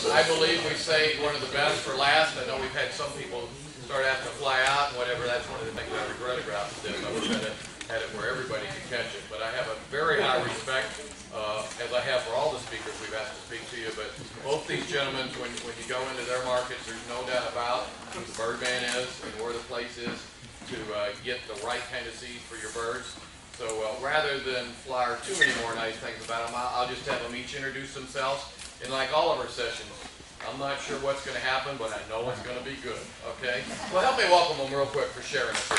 I believe we saved one of the best for last. I know we've had some people start having to fly out and whatever. That's one of the things I regret about this. I wish I had it where everybody could catch it. But I have a very high respect, as I have for all the speakers we've asked to speak to you. But both these gentlemen, when you go into their markets, there's no doubt about who the Birdman is and where the place is to get the right kind of seed for your birds. So rather than flyer too many more nice things about them, I'll just have them each introduce themselves. And like all of our sessions, I'm not sure what's going to happen, but I know it's going to be good, okay? Well, help me welcome them real quick for sharing this.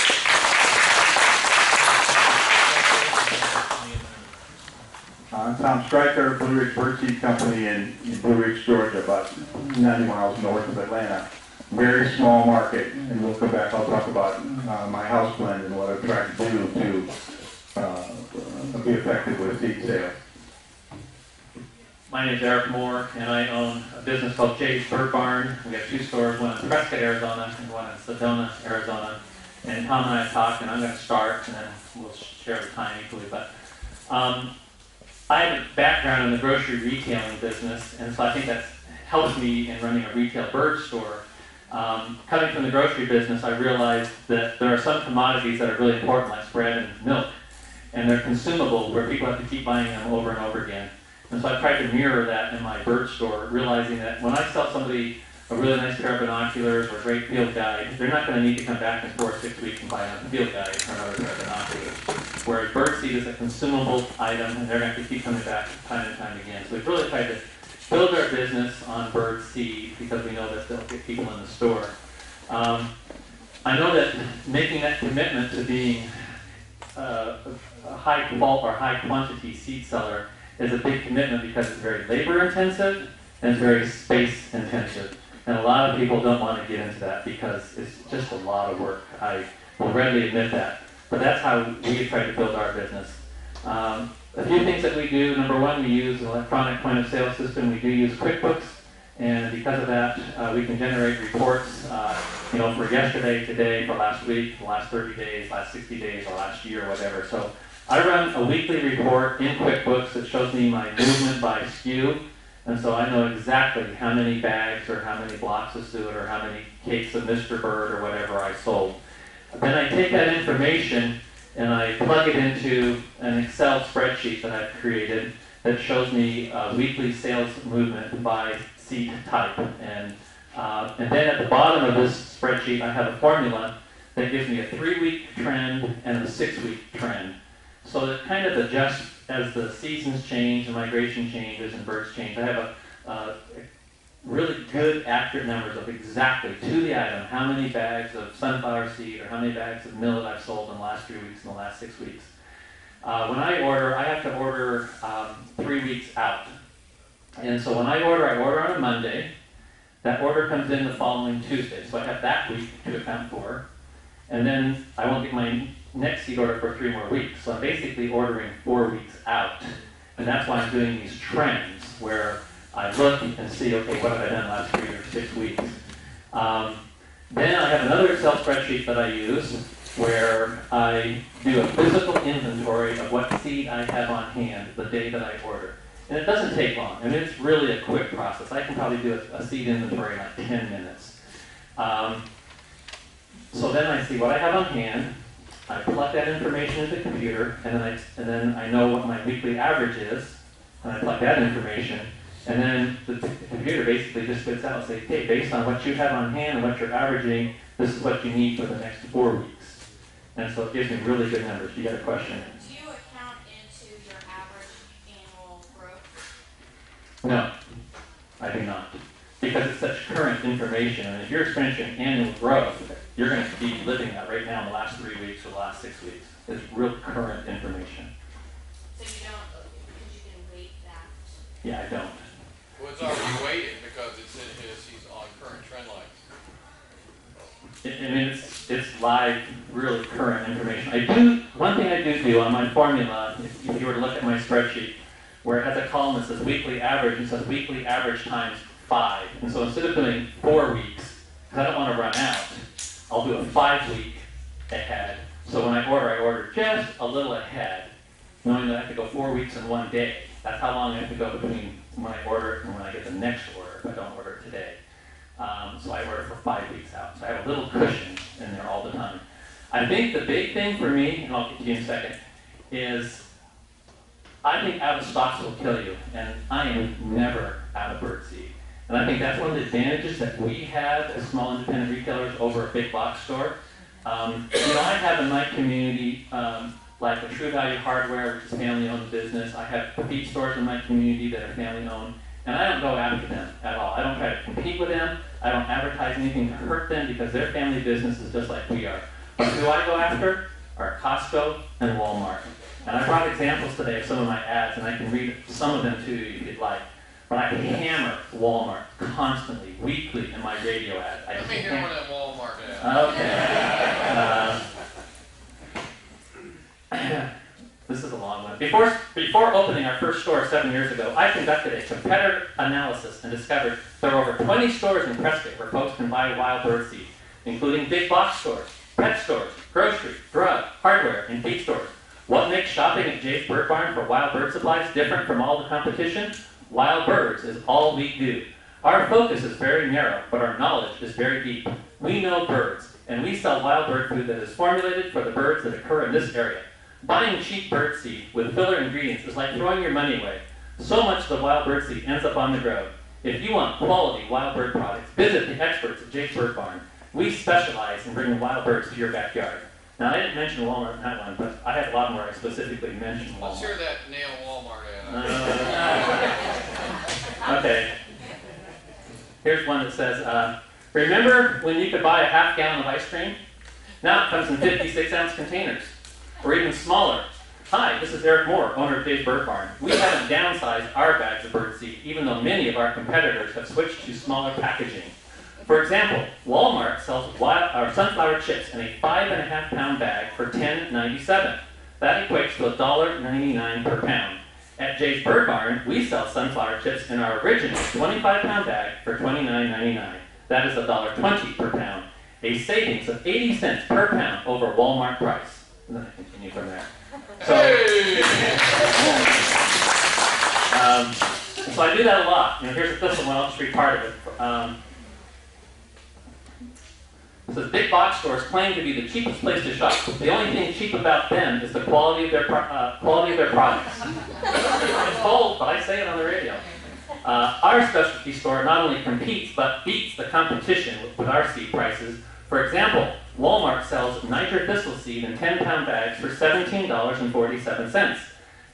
I'm Tom Stryker, Blue Ridge Birdseed Company in Blue Ridge, Georgia, about 90 miles north of Atlanta. Very small market, and we'll come back, I'll talk about my house blend and what I've tried to do to be effective with seed sales. My name is Eric Moore, and I own a business called Jay's Bird Barn. We have 2 stores, one in Prescott, Arizona, and one in Sedona, Arizona. And Tom and I have talked, and I'm going to start, and then we'll share the time equally. But I have a background in the grocery retailing business, and so I think that's helped me in running a retail bird store. Coming from the grocery business, I realized that there are some commodities that are really important, like bread and milk, and they're consumable, where people have to keep buying them over and over again. And so I tried to mirror that in my bird store, realizing that when I sell somebody a really nice pair of binoculars or a great field guide, they're not going to need to come back in 4 or 6 weeks and buy another field guide or another pair of binoculars. Whereas birdseed is a consumable item, and they're going to have to keep coming back time and time again. So we've really tried to build our business on birdseed because we know that they'll get people in the store. I know that making that commitment to being a high bulk or high quantity seed seller is a big commitment because it's very labor intensive and it's very space intensive. And a lot of people don't want to get into that because it's just a lot of work. I will readily admit that. But that's how we try to build our business. A few things that we do. Number one, we use an electronic point of sale system. We do use QuickBooks. And because of that, we can generate reports for yesterday, today, for last week, the last 30 days, last 60 days, or last year, whatever. So I run a weekly report in QuickBooks that shows me my movement by SKU, and so I know exactly how many bags or how many blocks of suet or how many cakes of Mr. Bird or whatever I sold. Then I take that information and I plug it into an Excel spreadsheet that I've created that shows me weekly sales movement by seed type. And then at the bottom of this spreadsheet, I have a formula that gives me a 3-week trend and a 6-week trend. So it kind of adjusts as the seasons change and migration changes and birds change. I have a really good, accurate numbers of exactly, to the item, how many bags of sunflower seed or how many bags of millet I've sold in the last 3 weeks and the last 6 weeks. When I order, I have to order 3 weeks out. And so when I order on a Monday. That order comes in the following Tuesday. So I have that week to account for. And then I won't get my next seed order for 3 more weeks. So I'm basically ordering 4 weeks out. And that's why I'm doing these trends where I look and see, okay, what have I done the last 3 or 6 weeks? Then I have another Excel spreadsheet that I use where I do a physical inventory of what seed I have on hand the day that I order. And it doesn't take long. I mean, it's really a quick process. I can probably do a seed inventory in like 10 minutes. So then I see what I have on hand. I plug that information into the computer, and then I know what my weekly average is, and I plug that information, and then the computer basically just spits out and says, okay, based on what you have on hand and what you're averaging, this is what you need for the next 4 weeks. And so it gives me really good numbers. You got a question? Do you account into your average annual growth? No, I do not. Because it's such current information, and if you're experiencing annual growth, you're going to be living that right now in the last 3 weeks or the last 6 weeks. It's real current information. So you don't, because you can weight that? Yeah, I don't. Well, it's already weighted because he's on current trend lines. I mean, it's live, really current information. One thing I do on my formula, if you were to look at my spreadsheet, where it has a column that says weekly average, it says weekly average times 5. And so instead of doing 4 weeks, because I don't want to run out, I'll do a 5-week ahead. So when I order just a little ahead, knowing that I have to go 4 weeks in 1 day. That's how long I have to go between when I order it and when I get the next order. if I don't order it today. So I order for 5 weeks out. So I have a little cushion in there all the time. I think the big thing for me, and I'll get to you in a second, is I think out of stocks will kill you, and I am never out of birdseed. And I think that's one of the advantages that we have as small independent retailers over a big box store. I have in my community, like a True Value Hardware, which is family-owned business. I have feed stores in my community that are family-owned, and I don't go after them at all. I don't try to compete with them. I don't advertise anything to hurt them because their family business is just like we are. But who I go after are Costco and Walmart. And I brought examples today of some of my ads, and I can read some of them to you if you'd like. But I hammer Walmart constantly, weekly in my radio ad. Let me hear one of them Walmart ads. Okay. This is a long one. Before opening our first store 7 years ago, I conducted a competitor analysis and discovered there are over 20 stores in Prescott where folks can buy wild bird seed, including big box stores, pet stores, grocery, drug, hardware, and feed stores. What makes shopping at Jay's Bird Barn for wild bird supplies different from all the competition? Wild birds is all we do. Our focus is very narrow, but our knowledge is very deep. We know birds, and we sell wild bird food that is formulated for the birds that occur in this area. Buying cheap bird seed with filler ingredients is like throwing your money away. So much of the wild bird seed ends up on the road. If you want quality wild bird products, visit the experts at Jay's Bird Barn. We specialize in bringing wild birds to your backyard. Now, I didn't mention Walmart in that one, but I have a lot more I specifically mentioned Walmart. Let's hear that nail Walmart ad. Okay. Here's one that says, remember when you could buy a half gallon of ice cream? Now it comes in 56-ounce containers, or even smaller. Hi, this is Eric Moore, owner of Jay's Bird Barn. We haven't downsized our bags of bird seed, even though many of our competitors have switched to smaller packaging. For example, Walmart sells sunflower chips in a 5.5-pound bag for $10.97. That equates to $1.99 per pound. At Jay's Bird Barn, we sell sunflower chips in our original 25-pound bag for $29.99. That is $1.20 per pound, a savings of 80 cents per pound over Walmart price. And then I continue from there. So I do that a lot. Here's a thistle one. I'll just read part of it. It says, big box stores claim to be the cheapest place to shop. The only thing cheap about them is the quality of their products. It's bold, but I say it on the radio. Our specialty store not only competes, but beats the competition with our seed prices. For example, Walmart sells Niger thistle seed in 10-pound bags for $17.47.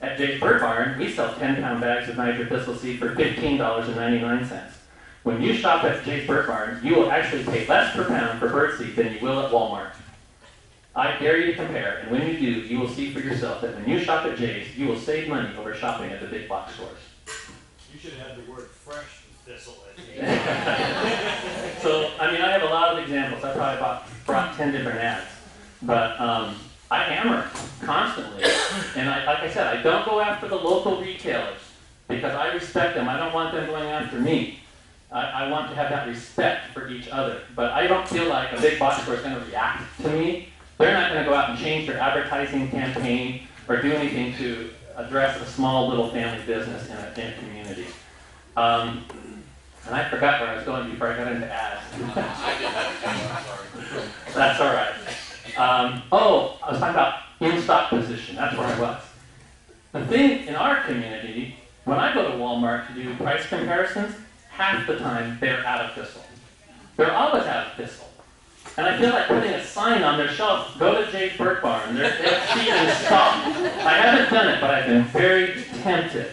At Jay's Bird Barn, we sell 10-pound bags of Niger thistle seed for $15.99. When you shop at Jay's Bird Barn, you will actually pay less per pound for bird seed than you will at Walmart. I dare you to compare, and when you do, you will see for yourself that when you shop at Jay's, you will save money over shopping at the big box stores. You should have the word fresh thistle at the end. So, I have a lot of examples. I probably brought 10 different ads. But I hammer constantly. And like I said, I don't go after the local retailers because I respect them. I don't want them going after me. I want to have that respect for each other. But I don't feel like a big box store is going to react to me. They're not going to go out and change their advertising campaign or do anything to address a small little family business in a community. And I forgot where I was going before I got into ads. I did that too, I'm sorry. That's all right. I was talking about in-stock position. That's where I was. The thing in our community, when I go to Walmart to do price comparisons, half the time they're out of thistle. They're always out of thistle. And I feel like putting a sign on their shelf, go to Jay's Bird Barn, they're cheap in stock. I haven't done it, but I've been very tempted.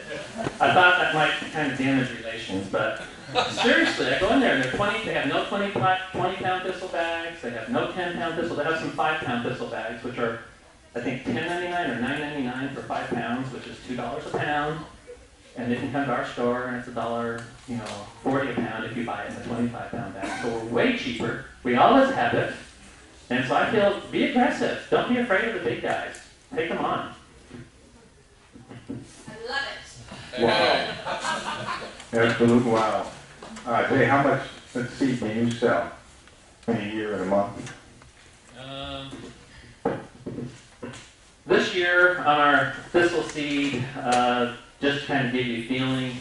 I thought that might kind of damage relations, but seriously, I go in there and they have no 20-pound thistle bags, they have no 10-pound thistle, they have some 5-pound thistle bags, which are, I think, $10.99 or $9.99 for 5 pounds, which is $2 a pound. And they can come to our store and it's $1.40 a pound if you buy it in a 25-pound bag. So we're way cheaper. We always have it. And so I feel, be aggressive. Don't be afraid of the big guys. Take them on. I love it. Wow. Absolute wow. Jay, how much seed do you sell in a year and a month? This year on our thistle seed, just to kind of give you a feeling,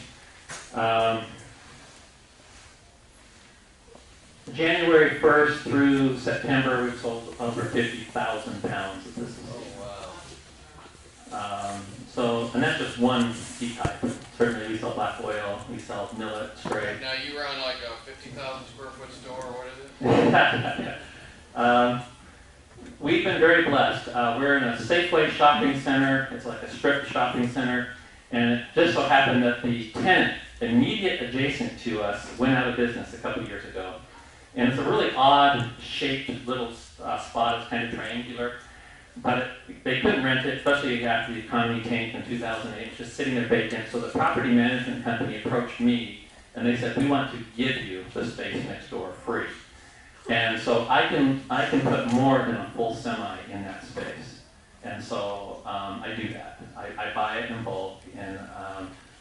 January 1st through September, we've sold over 50,000 pounds of this. And that's just one seed type. Certainly we sell black oil, we sell millet, spray. Now, you run like a 50,000 square foot store, or what is it? We've been very blessed. We're in a Safeway shopping center. It's like a strip shopping center. And it just so happened that the tenant immediate adjacent to us went out of business a couple of years ago. And it's a really odd shaped little spot. It's kind of triangular. But they couldn't rent it, especially after the economy tanked in 2008. It's just sitting there vacant. So the property management company approached me, and they said, we want to give you the space next door free. And so I can put more than a full semi in that space. And so I do that. I buy it in bulk, and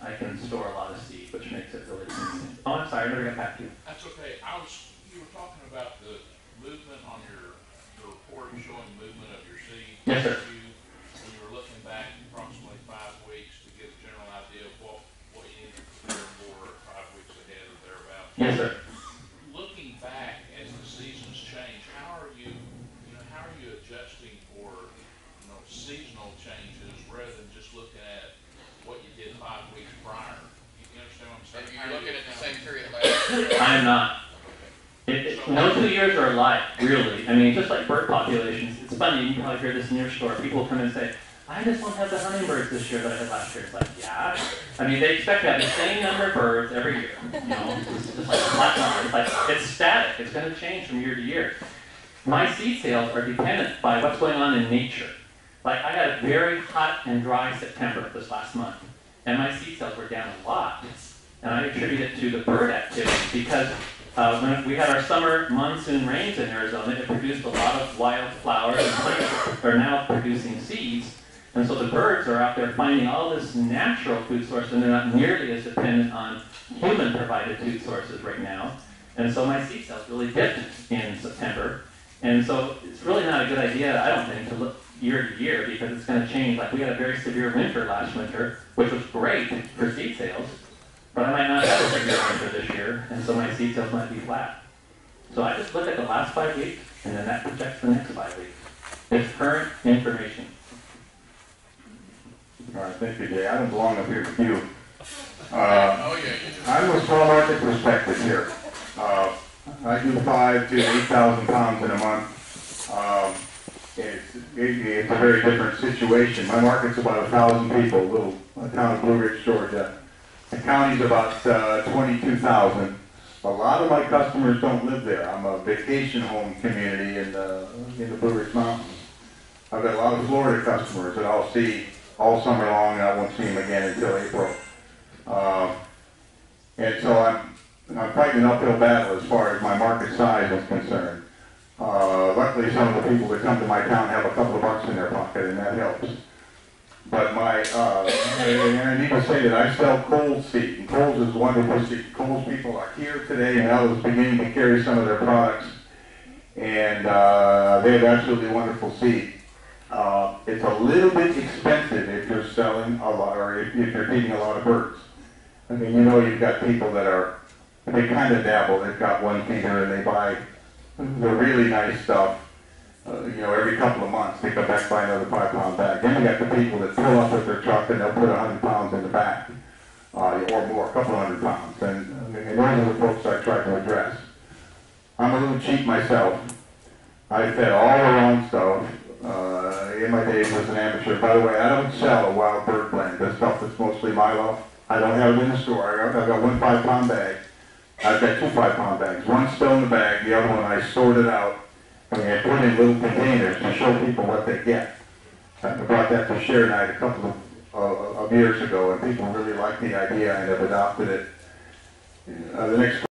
I can store a lot of seed, which makes it really convenient. Oh, I'm sorry, I never got back to you. That's okay. You were talking about the movement on the report showing movement of your seed. Yes, sir. When you were looking back approximately 5 weeks to get a general idea of what you need to prepare for 5 weeks ahead or thereabouts. Yes, sir. Looking back as the seasons change, how are you adjusting for seasonal changes rather than just looking at what you did 5 weeks prior? You understand what I'm saying? Are you looking at the same period last year? I am not. No 2 years are alike, really. I mean, just like bird populations, it's funny, you can probably hear this in your store. People come and say, I just won't have the hummingbirds this year that I had last year. It's like, yeah. I mean, they expect to have the same number of birds every year. It's just like a flat number. It's like, it's static. It's going to change from year to year. My seed sales are dependent by what's going on in nature. Like, I had a very hot and dry September this last month, and my seed sales were down a lot. And I attribute it to the bird activity because when we had our summer monsoon rains in Arizona, it produced a lot of wild flowers, and plants are now producing seeds. And so the birds are out there finding all this natural food source, and they're not nearly as dependent on human-provided food sources right now. And so my seed sales really dipped in September. And so it's really not a good idea, I don't think, to look year to year because it's going to change. Like we had a very severe winter last winter, which was great for seed sales, but I might not have a severe winter this year, and so my seed sales might be flat. So I just look at the last 5 weeks, and then that projects the next 5 weeks. It's current information. All right, thank you, Jay. I don't belong up here with you. Oh, yeah, you do. I'm a small market perspective here. I do 5,000 to 8,000 pounds in a month. It's a very different situation. My market's about 1,000 people, little town of Blue Ridge, Georgia. The county's about 22,000. A lot of my customers don't live there. I'm a vacation home community in the Blue Ridge Mountains. I've got a lot of Florida customers that I'll see all summer long, and I won't see them again until April. And so I'm fighting an uphill battle as far as my market size is concerned. Luckily, some of the people that come to my town have a couple of bucks in their pocket, and that helps. But and I need to say that I sell Kohl's seed, and Kohl's is wonderful seed. Kohl's people are here today, and I was beginning to carry some of their products, and they have absolutely wonderful seed. It's a little bit expensive if you're selling a lot, or if you're feeding a lot of birds. I mean, you've got people that they kind of dabble. They've got one feeder and they buy the really nice stuff. Every couple of months they come back buy another 5-pound bag. Then you got the people that pull up with their truck and they'll put 100 pounds in the back, or more, a couple hundred pounds. And those are the folks I try to address. I'm a little cheap myself. I fed all the wrong stuff. In my days as an amateur. By the way, I don't sell a wild bird blend. The stuff that's mostly Milo. I don't have it in the store. I've got one 5-pound bag. I've got 2 5-pound bags. One's still in the bag. The other one I sorted out and I put in little containers to show people what they get. I brought that to Share Night a couple of years ago, and people really liked the idea and have adopted it. The next